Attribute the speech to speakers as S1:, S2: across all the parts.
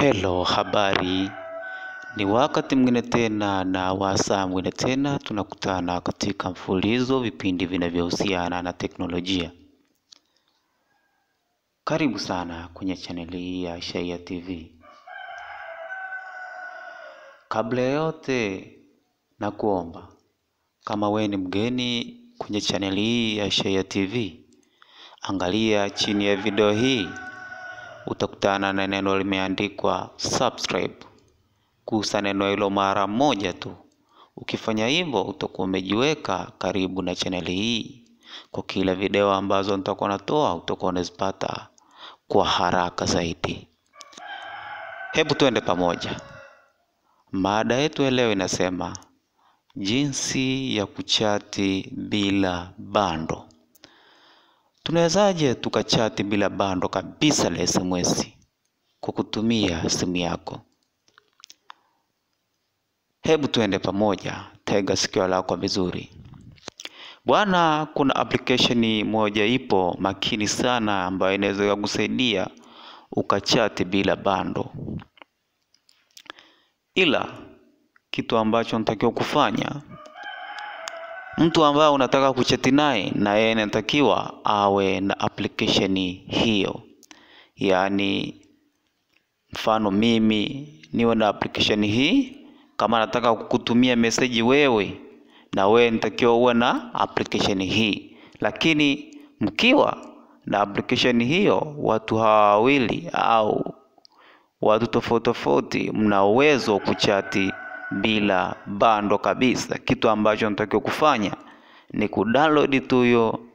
S1: Hello, habari. Ni wakati mwingine tena na wasaa mwingine tena tunakutana katika mfululizo vipindi vinavyohusiana na teknolojia. Karibu sana kwenye chaneli hii ya Shayia TV. Kabla ya yote na kuomba, kama wewe ni mgeni kwenye chaneli hii ya Shayia TV, angalia chini ya video hii utakutana na neno limeandikwa subscribe. Gusa neno hilo mara moja tu. Ukifanya hivyo utakuwa umejiweka karibu na chaneli hii. Kwa kila video ambazo nitakuwa natoa utakuwa unazipata kwa haraka zaidi. Hebu tuende pamoja. Mada yetu leo inasema jinsi ya kuchati bila bando. Tunawezaje tukachati bila bando kabisa la SMS kwa kutumia simu yako? Hebu tuende pamoja, tega sikio lako vizuri. Bwana, kuna application moja ipo makini sana ambayo inaweza kukusaidia ukachati bila bando. Ila kitu ambacho unatakiwa kufanya, mtu ambaye unataka kuchati naye na yeye anatakiwa awe na application hiyo. Yaani mfano mimi niwe na application hii. Kama nataka kukutumia message wewe, na wewe nitakiwa uwe na application hii. Lakini mkiwa na application hiyo, watu wawili au watu tofauti tofauti mna uwezo kuchati bila bando kabisa. Kitu ambacho natakiwa kufanya ni kudownload tu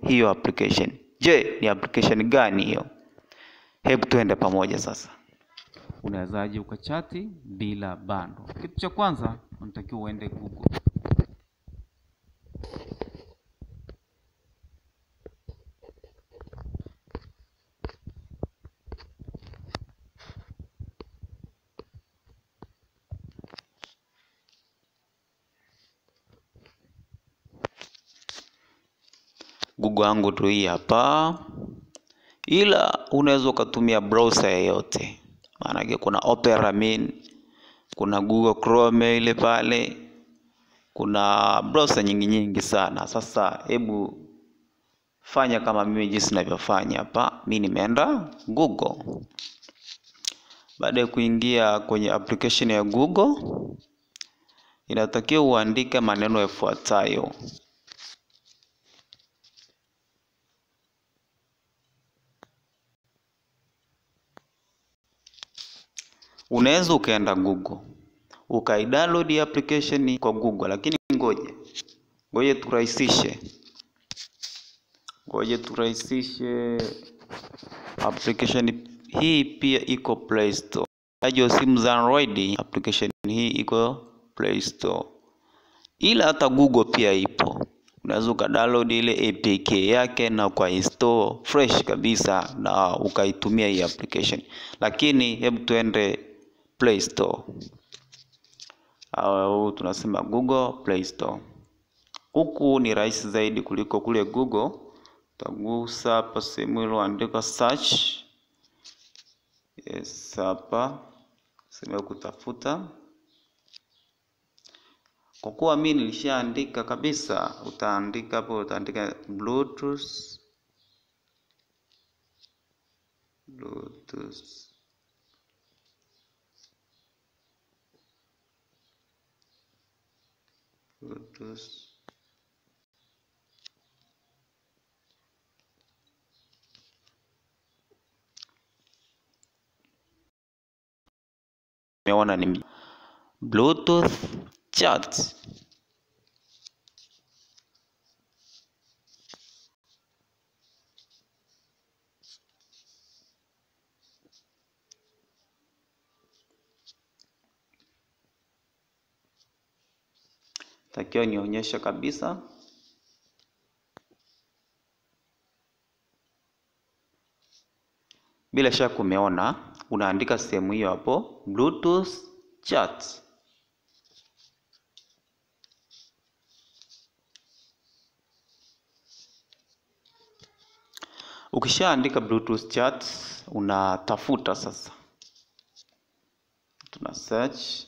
S1: hiyo application. Je, ni application gani hiyo? Hebu tuende pamoja sasa. Unawezaje ukachati bila bando? Kitu cha kwanza unatakiwa uende Google. Google yangu tu hii hapa. Ila unaweza ukatumia browser yoyote. Maana kuna Opera Mini, kuna Google Chrome ile pale. Kuna browser nyingi sana. Sasa hebu fanya kama mimi jinsi ninavyofanya hapa. Mimi nimeenda Google. Baada ya kuingia kwenye application ya Google, inatakiwa uandike maneno yafuatayo. Unaweza ukaenda Google ukaidownload application kwa Google, lakini ngoje turahisishe. Application hii pia iko Play Store. Hajo simu za Android, application hii iko Play Store. Ila hata Google pia ipo. Unaweza ukadownload ile APK yake na ukainstall fresh kabisa na ukaitumia hii application. Lakini hebu tuende Play Store. Au tunasema Google Play Store. Huku ni rahisi zaidi kuliko kule Google. Utagusa hapa sehemu iliyoandikwa search. Yes, hapa sehemu kutafuta. Kwa kuwa mimi nilishaandika kabisa, utaandika hapo, utaandika Bluetooth. Meona ni Bluetooth chat. Takiwa nionyesha kabisa. Bila shaka umeona, unaandika sehemu hiyo hapo Bluetooth chat. Ukishaandika Bluetooth chat, unatafuta sasa. tuna search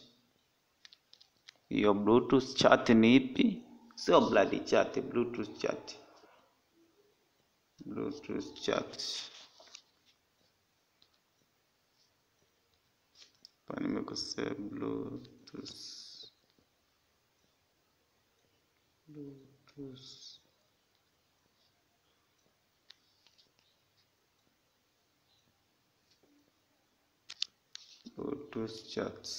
S1: hiyo Bluetooth chat ni ipi, sio bloody chat, Bluetooth chat. Bluetooth chat. Hapa nimekosea, Bluetooth. Bluetooth chats.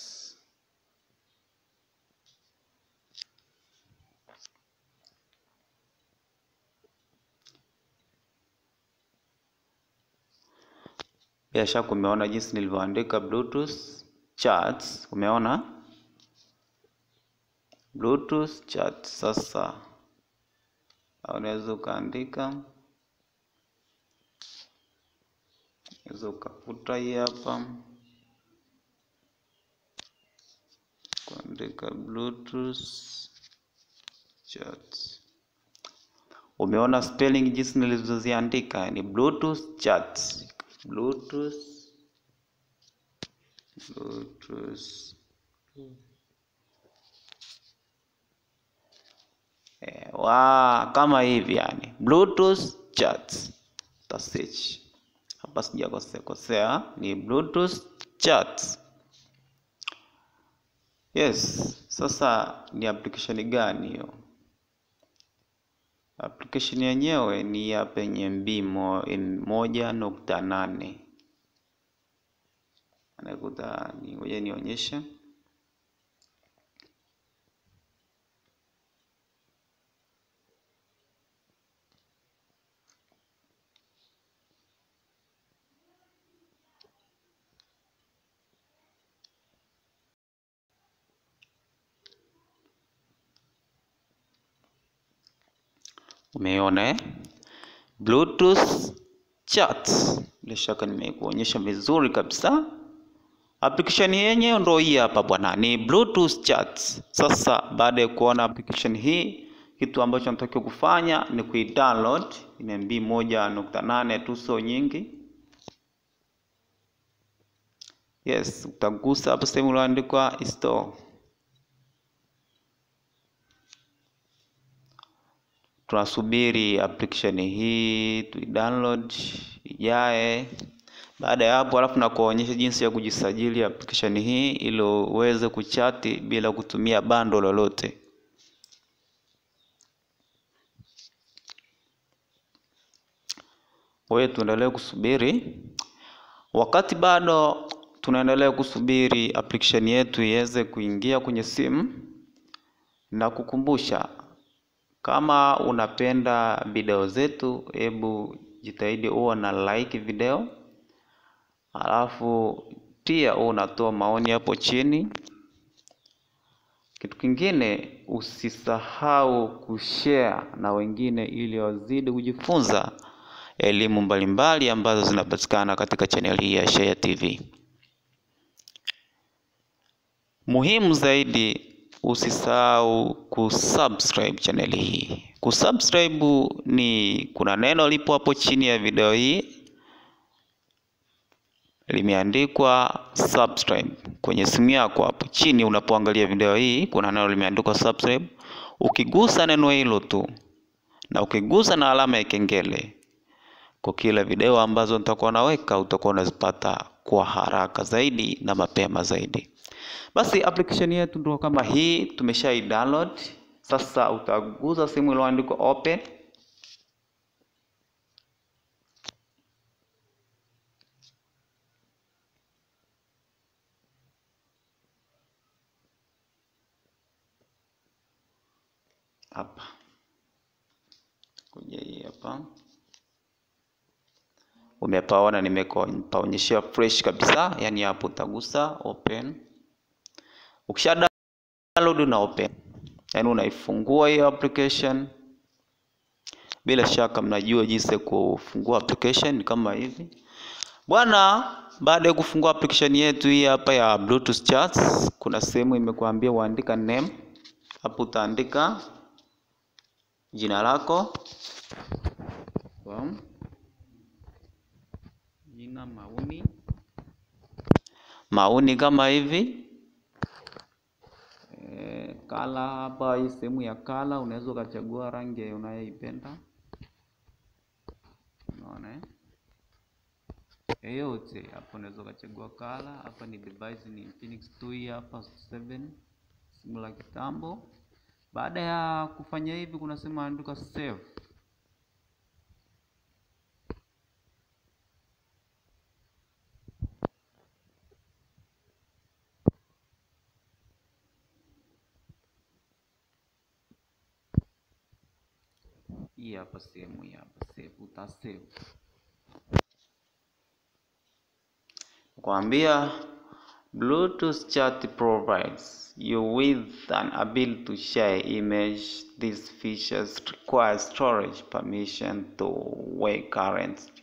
S1: Bila shaka umeona jinsi nilivyoandika Bluetooth chats, umeona? Bluetooth chat. Sasa unaweza ukaandika, unaweza ukafuta hii hapa, kuandika Bluetooth chat. Umeona spelling jinsi nilizoziandika ni Bluetooth chat. Bluetooth kama hivi yani, Bluetooth chat. Search hapa, sijakosea, ni Bluetooth chat. Yes. Sasa ni application gani hiyo? Application yenyewe ni ya penye MB 1.8. Anakuta ngoja nionyeshe. Umeona Bluetooth chat. Bila shaka nimekuonyesha vizuri kabisa. Application yenyewe ndio hii hapa bwana, ni Bluetooth chat. Sasa baada ya kuona application hii, kitu ambacho natakiwa kufanya ni kuidownload. Ina MB 1.8 tu, sio nyingi. Yes, utagusa hapo sehemu iliyoandikwa install. Tunasubiri application hii tu download ijae. Baada ya hapo, alafu na kuonyesha jinsi ya kujisajili application hii ili uweze kuchati bila kutumia bando lolote. Wewe tuendelee kusubiri. Wakati bado tunaendelea kusubiri application yetu iweze kuingia kwenye simu, na kukumbusha, kama unapenda video zetu, hebu jitahidi uwe na like video. Alafu pia unatoa maoni hapo chini. Kitu kingine, usisahau kushare na wengine ili wazidi kujifunza elimu mbalimbali ambazo zinapatikana katika channel hii ya Shayia TV. Muhimu zaidi, usisahau kusubscribe channel hii. Kusubscribe ni kuna neno lipo hapo chini ya video hii, limeandikwa subscribe. Kwenye simu yako hapo chini unapoangalia video hii, kuna neno limeandikwa subscribe. Ukigusa neno hilo tu na ukigusa na alama ya kengele, kwa kila video ambazo nitakuwa naweka utakuwa unazipata kwa haraka zaidi na mapema zaidi. Basi application yetu ndio kama hii, tumeshai download. Sasa utagusa sehemu iliyoandikwa open. Hapa kuja hii hapa, umepaona nimepaonyeshia fresh kabisa, yani hapo utagusa open. Ukisha download na open, yani unaifungua hiyo application. Bila shaka mnajua jinsi ya kufungua application kama hivi bwana. Baada ya kufungua application yetu hii hapa ya Bluetooth chats, kuna sehemu imekuambia uandika name. Hapo utaandika jina lako, jina Mauni. maoni kama hivi. Kala hapa, hii sehemu ya kala unaweza ukachagua rangi unayoipenda. Unaona yote hapo, unaweza ukachagua kala. Hapa ni device ni Infinix 2 hapa 7, simu la kitambo. Baada ya kufanya hivi, kuna sema andika save. Hii hapa sehemu hii hapa save, utasave. Kuambia Bluetooth chat provides you with an ability to share image. These features require storage permission to work currently.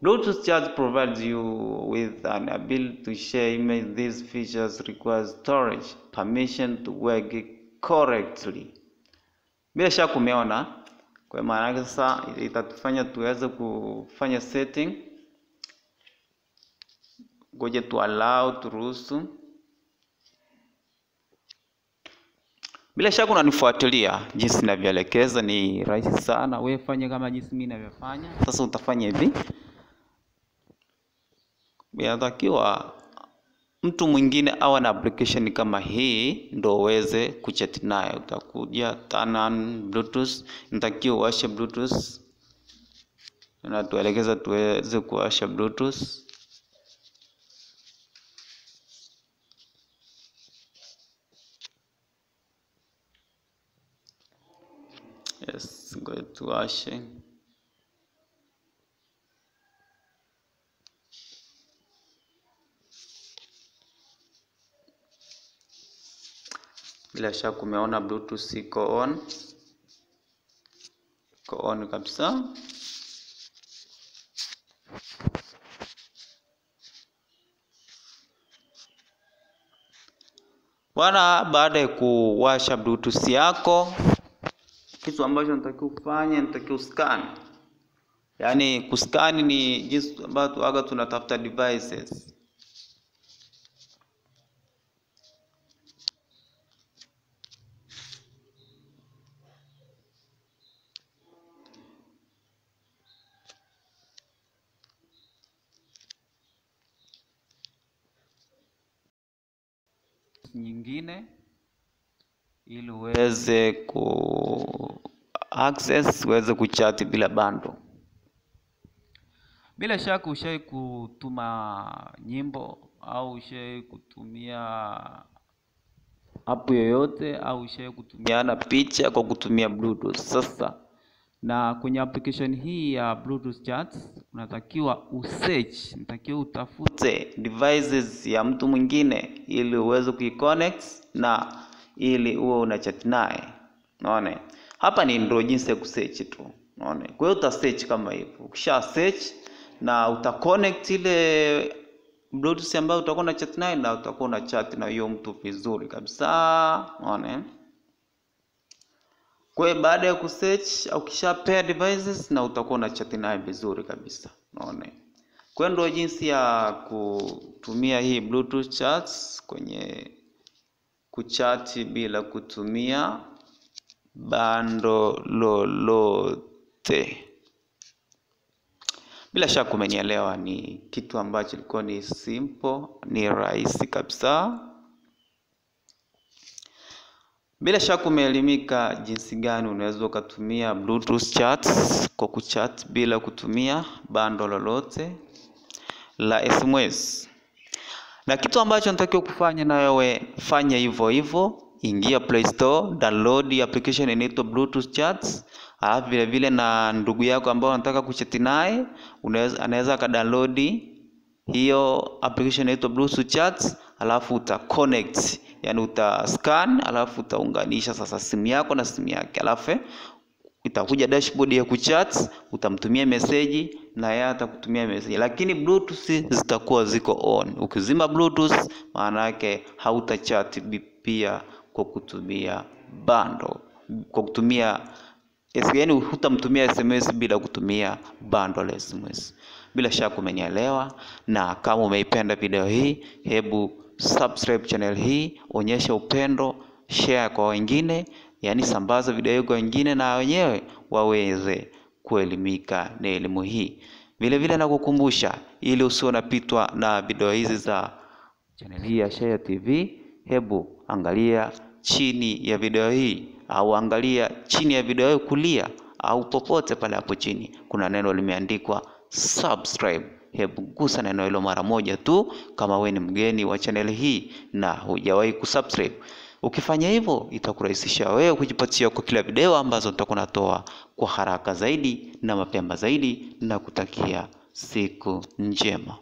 S1: Bluetooth chat provides you with an ability to share image. These features require storage permission to work correctly. Bila shaka umeona, kwa maana yake sasa itatufanya tuweze kufanya setting. Ngoja tu allow, turuhusu. Bila shaka unanifuatilia jinsi ninavyoelekeza, ni rahisi sana. Wewe fanya kama jinsi mimi ninavyofanya. Sasa utafanya hivi. Inatakiwa mtu mwingine awe na application kama hii ndio uweze kuchat naye. Utakuja turn on Bluetooth, inatakiwa uwashe Bluetooth. Na tuelekeza tuweze kuwasha Bluetooth. Yes, ngoja tuwashe. Bila shaka umeona Bluetooth iko on. Iko on kabisa. Bwana, baada ya kuwasha Bluetooth yako, kitu ambacho natakiwa kufanya, natakiwa uscan. Yaani kuscan ni jinsi ambavyo aga tunatafuta devices. Nyingine ili uweze access, uweze kuchat bila bando. Bila shaka ushawahi kutuma nyimbo au ushawahi kutumia app yoyote au ushawahi kutumiana picha kwa kutumia Bluetooth. Sasa na kwenye application hii ya Bluetooth chat unatakiwa usearch, unatakiwa utafute devices ya mtu mwingine ili uweze kuiconnect na ili uwe una chat naye. Unaona? Hapa ni ndio jinsi ya kusearch tu. Unaona? Kwa hiyo uta search kama hivyo. Ukisha search na uta connect ile Bluetooth ambayo utakuwa na chat naye, na utakuwa na chat na hiyo mtu vizuri kabisa. Unaona? Kwa hiyo baada ya kusearch au kisha pair devices, na utakuwa na chat naye vizuri kabisa. Unaona? Kwa hiyo ndio jinsi ya kutumia hii Bluetooth chats kwenye kuchat bila kutumia bando lolote. Bila shaka umenielewa, ni kitu ambacho kilikuwa ni simple, ni rahisi kabisa. Bila shaka umeelimika jinsi gani unaweza kutumia Bluetooth chats kwa kuchat bila kutumia bando lolote la SMS. Na kitu ambacho natakiwa kufanya na wewe, fanya hivyo hivyo. Ingia Play Store, download application inaitwa Bluetooth chats. Alafu vile vile na ndugu yako ambao unataka kuchat naye, anaweza download hiyo application inaitwa Bluetooth chats. Alafu uta connect, yani uta scan, alafu utaunganisha sasa simu yako na simu yake. Alafu itakuja dashboard ya kuchat, utamtumia message na yeye atakutumia message, lakini Bluetooth zitakuwa ziko on. Ukizima Bluetooth, maana yake hautachat pia kwa kutumia bando, kwa kutumia yaani hutamtumia SMS bila kutumia bundle SMS. Bila shaka umenielewa, na kama umeipenda video hii, hebu subscribe channel hii, onyesha upendo, share kwa wengine, yaani sambaza video hii kwa wengine na wenyewe waweze kuelimika na elimu hii. Vile vile nakukumbusha, ili usiwe unapitwa na video hizi za channel hii ya Shayia TV, hebu angalia chini ya video hii au angalia chini ya video hii kulia au popote pale hapo chini kuna neno limeandikwa subscribe. Hebu gusa neno hilo mara moja tu kama wewe ni mgeni wa channel hii na hujawahi kusubscribe. Ukifanya hivyo itakurahisisha wewe kujipatia kwa kila video ambazo nitakuwa natoa kwa haraka zaidi na mapema zaidi, na kutakia siku njema.